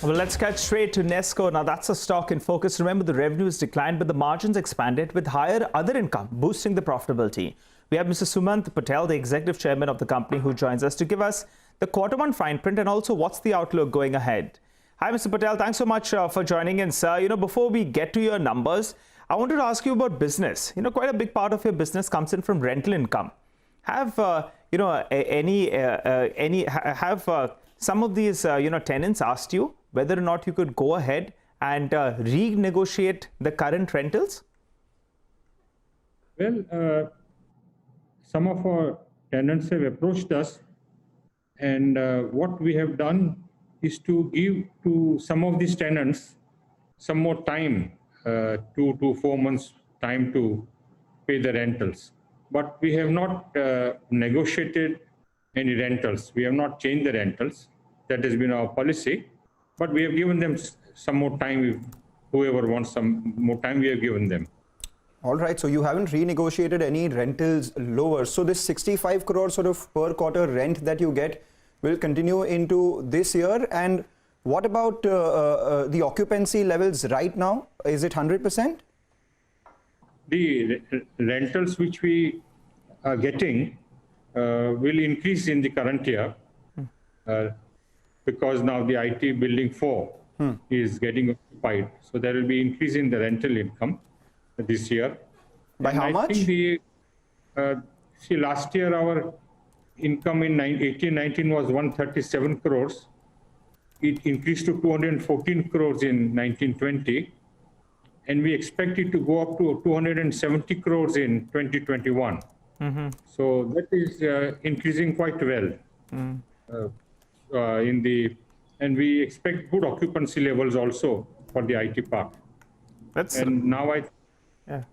Well, let's get straight to Nesco. Now, that's a stock in focus. Remember, the revenues declined, but the margins expanded with higher other income, boosting the profitability. We have Mr. Sumant Patel, the executive chairman of the company, who joins us to give us the Q1 fine print and also what's the outlook going ahead. Hi, Mr. Patel. Thanks so much for joining in, sir. Before we get to your numbers, I wanted to ask you about business. Quite a big part of your business comes in from rental income. Have some of these tenants asked you whether or not you could go ahead and renegotiate the current rentals? Well, some of our tenants have approached us, and what we have done is to give to some of these tenants some more time, 2 to 4 months time to pay the rentals. But we have not negotiated any rentals. We have not changed the rentals. That has been our policy. But we have given them some more time. If whoever wants some more time, we have given them. All right. So you haven't renegotiated any rentals lower. So this 65 crore sort of per quarter rent that you get will continue into this year. And what about the occupancy levels right now? Is it 100%? The rentals which we are getting will increase in the current year because now the IT building 4 is getting occupied. So there will be increase in the rental income this year. By how much? See, last year our income in 18-19 was 137 crores. It increased to 214 crores in 1920. And we expect it to go up to 270 crores in 2021. So that is increasing quite well. And we expect good occupancy levels also for the IT park. And now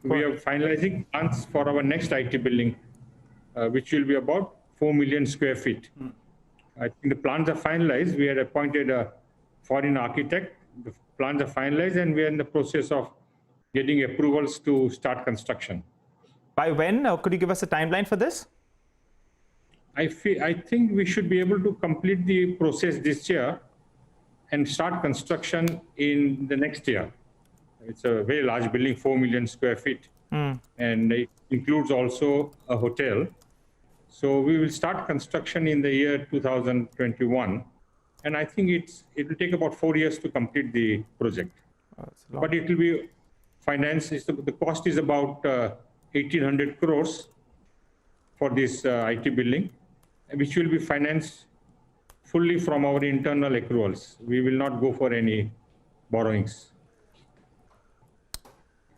we are finalizing plans for our next IT building, which will be about 4 million square feet. I think the plans are finalized. We had appointed a foreign architect. The plans are finalized, and we are in the process of getting approvals to start construction. By when? Could you give us a timeline for this? I think we should be able to complete the process this year and start construction in the next year. It's a very large building, 4 million square feet, and it includes also a hotel. So we will start construction in the year 2021, and I think it will take about 4 years to complete the project. But it will be financed. The cost is about 1,800 crores for this IT building, which will be financed fully from our internal accruals. We will not go for any borrowings.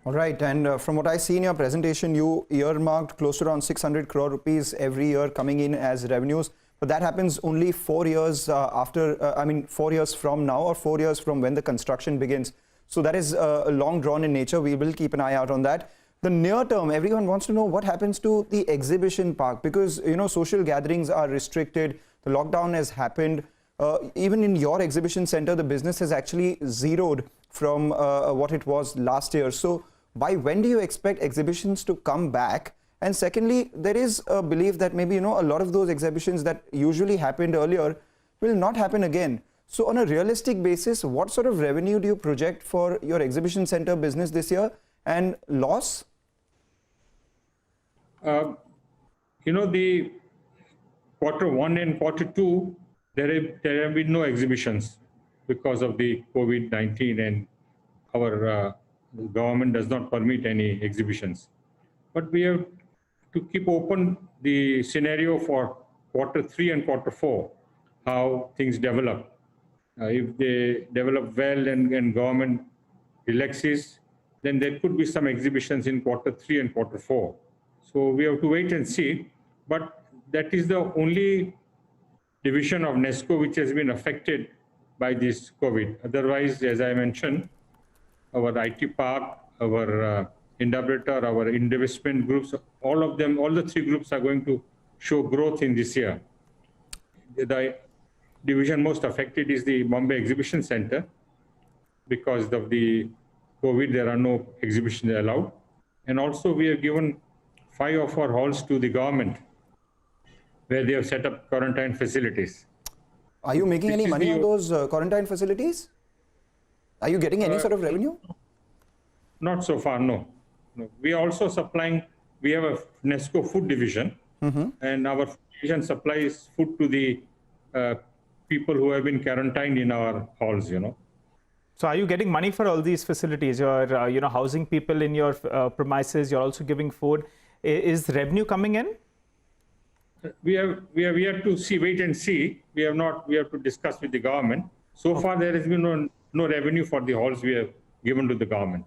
All right. And from what I see in your presentation, you earmarked close to around 600 crore rupees every year coming in as revenues. But that happens only 4 years 4 years from now, or 4 years from when the construction begins. So that is long drawn in nature. We will keep an eye out on that. The near term, everyone wants to know what happens to the exhibition park, because social gatherings are restricted. The lockdown has happened. Even in your exhibition center, the business has actually zeroed from what it was last year. So by when do you expect exhibitions to come back? And secondly, there is a belief that maybe a lot of those exhibitions that usually happened earlier will not happen again. So on a realistic basis, what sort of revenue do you project for your exhibition center business this year, and loss? The Q1 and Q2, there have been no exhibitions because of the COVID-19, and our government does not permit any exhibitions. But we have to keep open the scenario for Q3 and Q4, how things develop. If they develop well and government relaxes, then there could be some exhibitions in Q3 and Q4. So we have to wait and see. But that is the only division of Nesco which has been affected by this COVID. Otherwise, as I mentioned, our IT park, our Indabretar, our investment groups, all of them, all the 3 groups are going to show growth in this year. The division most affected is the Bombay Exhibition Center. Because of the COVID, there are no exhibitions allowed. And also we have given 5 of our halls to the government, where they have set up quarantine facilities. Are you making any money on those quarantine facilities? Are you getting any sort of revenue? Not so far, no. We are also supplying, we have a Nesco food division, and our food division supplies food to the people who have been quarantined in our halls, So are you getting money for all these facilities? You're, housing people in your premises. You're also giving food. Is revenue coming in? We have to wait and see. We have to discuss with the government. So far, there has been no revenue for the halls we have given to the government.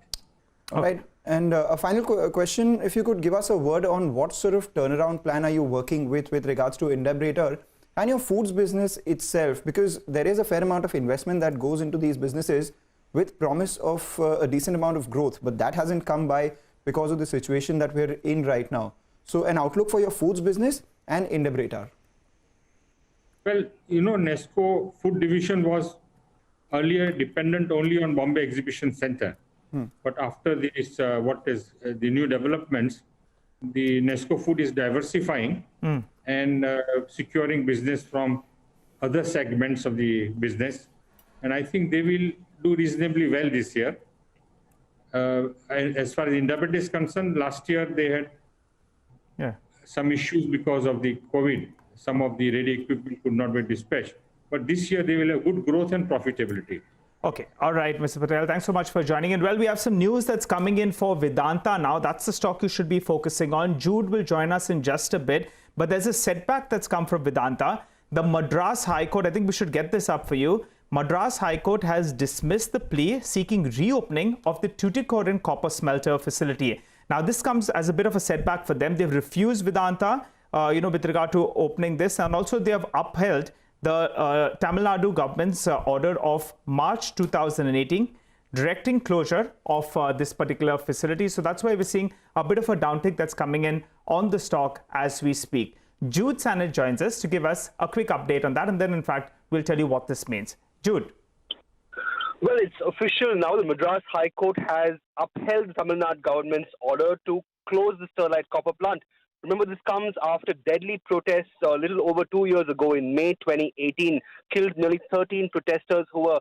All right. And a final question, if you could give us a word on what sort of turnaround plan are you working with regards to Indaburator and your foods business itself, because there is a fair amount of investment that goes into these businesses with promise of a decent amount of growth, but that hasn't come by because of the situation that we're in right now. So an outlook for your foods business and Indaburator. Well, Nesco food division was earlier dependent only on Bombay Exhibition Center. But after this, the new developments, the Nesco food is diversifying and securing business from other segments of the business. And I think they will do reasonably well this year. As far as Indaburator is concerned, last year they had some issues because of the COVID. Some of the ready equipment could not be dispatched. But this year they will have good growth and profitability. Okay. All right, Mr. Patel. Thanks so much for joining in. Well, we have some news that's coming in for Vedanta now. That's the stock you should be focusing on. Jude will join us in just a bit. But there's a setback that's come from Vedanta. The Madras High Court, I think we should get this up for you. Madras High Court has dismissed the plea seeking reopening of the Tuticorin copper smelter facility. Now, this comes as a bit of a setback for them. They've refused Vedanta, with regard to opening this. And also they have upheld the Tamil Nadu government's order of March 2018 directing closure of this particular facility. So that's why we're seeing a bit of a downtick that's coming in on the stock as we speak. Jude Sanit joins us to give us a quick update on that. And then, in fact, we'll tell you what this means. Jude. Well, it's official now. The Madras High Court has upheld the Tamil Nadu government's order to close the Sterlite copper plant. Remember, this comes after deadly protests a little over 2 years ago in May 2018, killed nearly 13 protesters who were,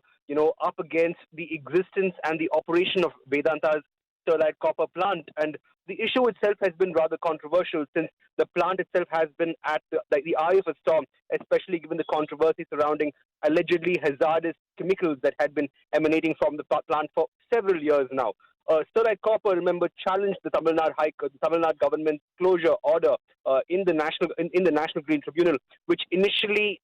up against the existence and the operation of Vedanta's Sterlite copper plant. And the issue itself has been rather controversial since the plant itself has been at the eye of a storm, especially given the controversy surrounding allegedly hazardous chemicals that had been emanating from the plant for several years now. Sterlite Copper, remember, challenged the Tamil Nadu government's closure order in the National Green Tribunal, which initially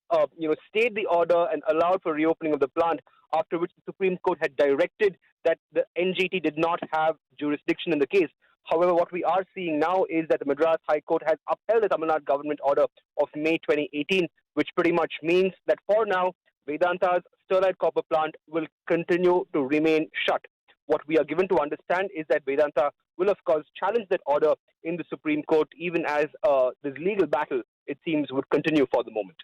stayed the order and allowed for reopening of the plant, after which the Supreme Court had directed that the NGT did not have jurisdiction in the case. However, what we are seeing now is that the Madras High Court has upheld the Tamil Nadu government order of May 2018, which pretty much means that for now, Vedanta's Sterlite copper plant will continue to remain shut. What we are given to understand is that Vedanta will, of course, challenge that order in the Supreme Court, even as this legal battle, it seems, would continue for the moment.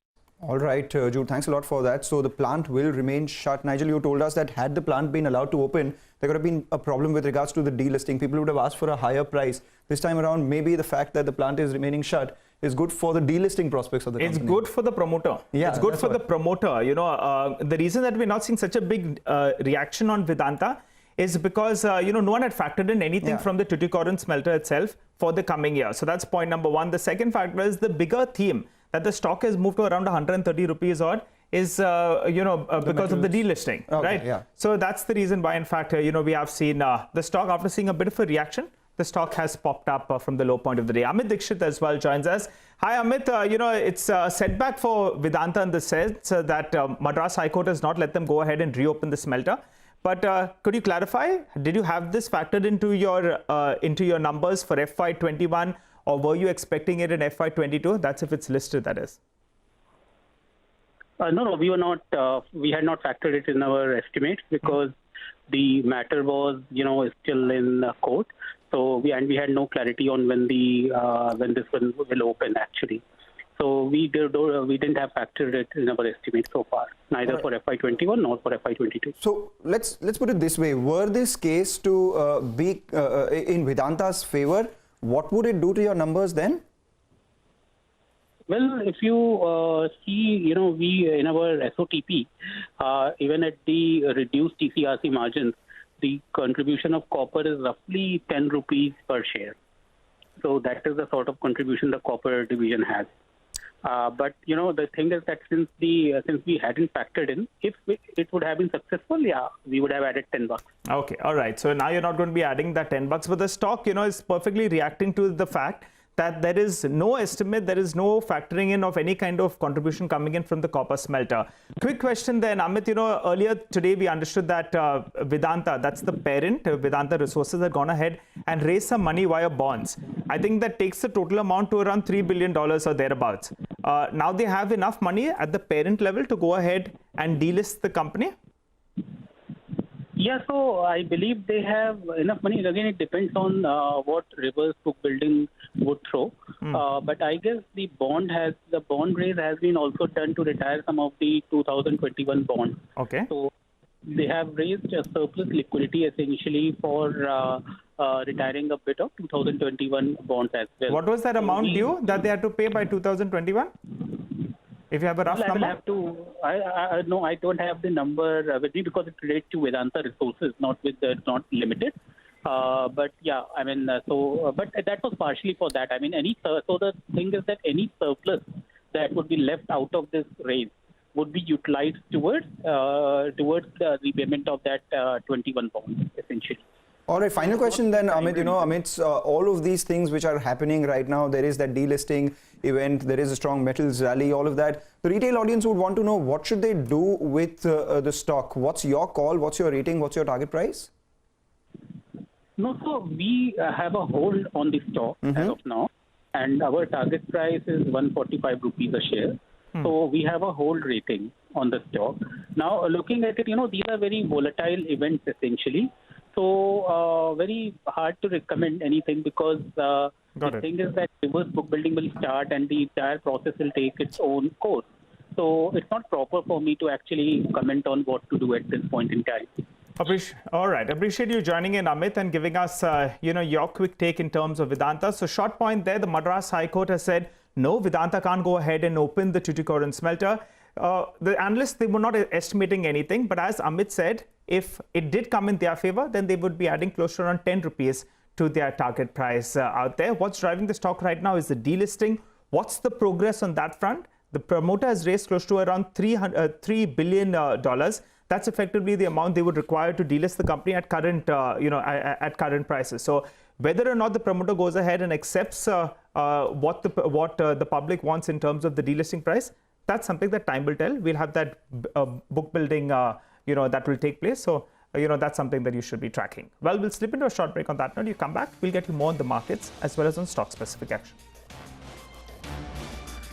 All right, Jude, thanks a lot for that. So the plant will remain shut. Nigel, you told us that had the plant been allowed to open, there could have been a problem with regards to the delisting. People would have asked for a higher price. This time around, maybe the fact that the plant is remaining shut is good for the delisting prospects of the company. It's good for the promoter. Yeah, it's good for the promoter. The reason that we're not seeing such a big reaction on Vedanta is because, no one had factored in anything from the Tuticorin smelter itself for the coming year. So that's point number one. The second factor is the bigger theme that the stock has moved to around 130 rupees odd is, because of the delisting, right? Yeah. So that's the reason why, in fact, we have seen the stock, after seeing a bit of a reaction, the stock has popped up from the low point of the day. Amit Dixit as well joins us. Hi, Amit. It's a setback for Vedanta in the sense that Madras High Court has not let them go ahead and reopen the smelter. But could you clarify, did you have this factored into your numbers for FY21, or were you expecting it in FY22? That's if it's listed, that is. No, we were not. We had not factored it in our estimates because the matter was, still in court. So we had no clarity on when this one will open actually. So we didn't have factored it in our estimate so far, neither for FY21 nor for FY22. So let's put it this way: were this case to be in Vedanta's favor, what would it do to your numbers then? Well, if you see, we in our SOTP, even at the reduced TCRC margins, the contribution of copper is roughly 10 rupees per share. So that is the sort of contribution the copper division has. But the thing is that since we hadn't factored in, if it would have been successful, yeah, we would have added $10. Okay, all right. So now you're not going to be adding that $10, but the stock, is perfectly reacting to the fact that there is no estimate, there is no factoring in of any kind of contribution coming in from the copper smelter. Quick question then, Amit, earlier today we understood that Vedanta, that's the parent, Vedanta Resources, had gone ahead and raised some money via bonds. I think that takes the total amount to around $3 billion or thereabouts. Now they have enough money at the parent level to go ahead and delist the company? Yeah, so I believe they have enough money. Again, it depends on what reverse book building would throw. But I guess the bond raise has been also done to retire some of the 2021 bonds. Okay. So they have raised a surplus liquidity essentially for retiring a bit of 2021 bonds as well. What was that amount due that they had to pay by 2021? If you have a rough Well, number? I will have to. No, I don't have the number with me because it relates to Vedanta Resources, not limited. But yeah, I mean, but that was partially for that. I mean, so the thing is that any surplus that would be left out of this raise would be utilized towards the repayment of that 21 bond, essentially. All right, final question then, Amit. Amidst all of these things which are happening right now, there is that delisting event, there is a strong metals rally, all of that. The retail audience would want to know what should they do with the stock? What's your call? What's your rating? What's your target price? No, so we have a hold on the stock as of now, and our target price is 145 rupees a share. So we have a hold rating on the stock. Now, looking at it, these are very volatile events essentially. So very hard to recommend anything because the thing is that reverse book building will start and the entire process will take its own course. So it's not proper for me to actually comment on what to do at this point in time. All right. Appreciate you joining in, Amit, and giving us, your quick take in terms of Vedanta. So short point there, the Madras High Court has said, no, Vedanta can't go ahead and open the Tuticorin smelter. The analysts, they were not estimating anything, but as Amit said, if it did come in their favor, then they would be adding close to around 10 rupees to their target price out there. What's driving the stock right now is the delisting. What's the progress on that front? The promoter has raised close to around $3 billion. That's effectively the amount they would require to delist the company at current, at current prices. So whether or not the promoter goes ahead and accepts what the public wants in terms of the delisting price, that's something that time will tell. We'll have that book building, that will take place. So, that's something that you should be tracking. Well, we'll slip into a short break on that note. You come back, we'll get you more on the markets as well as on stock specific action.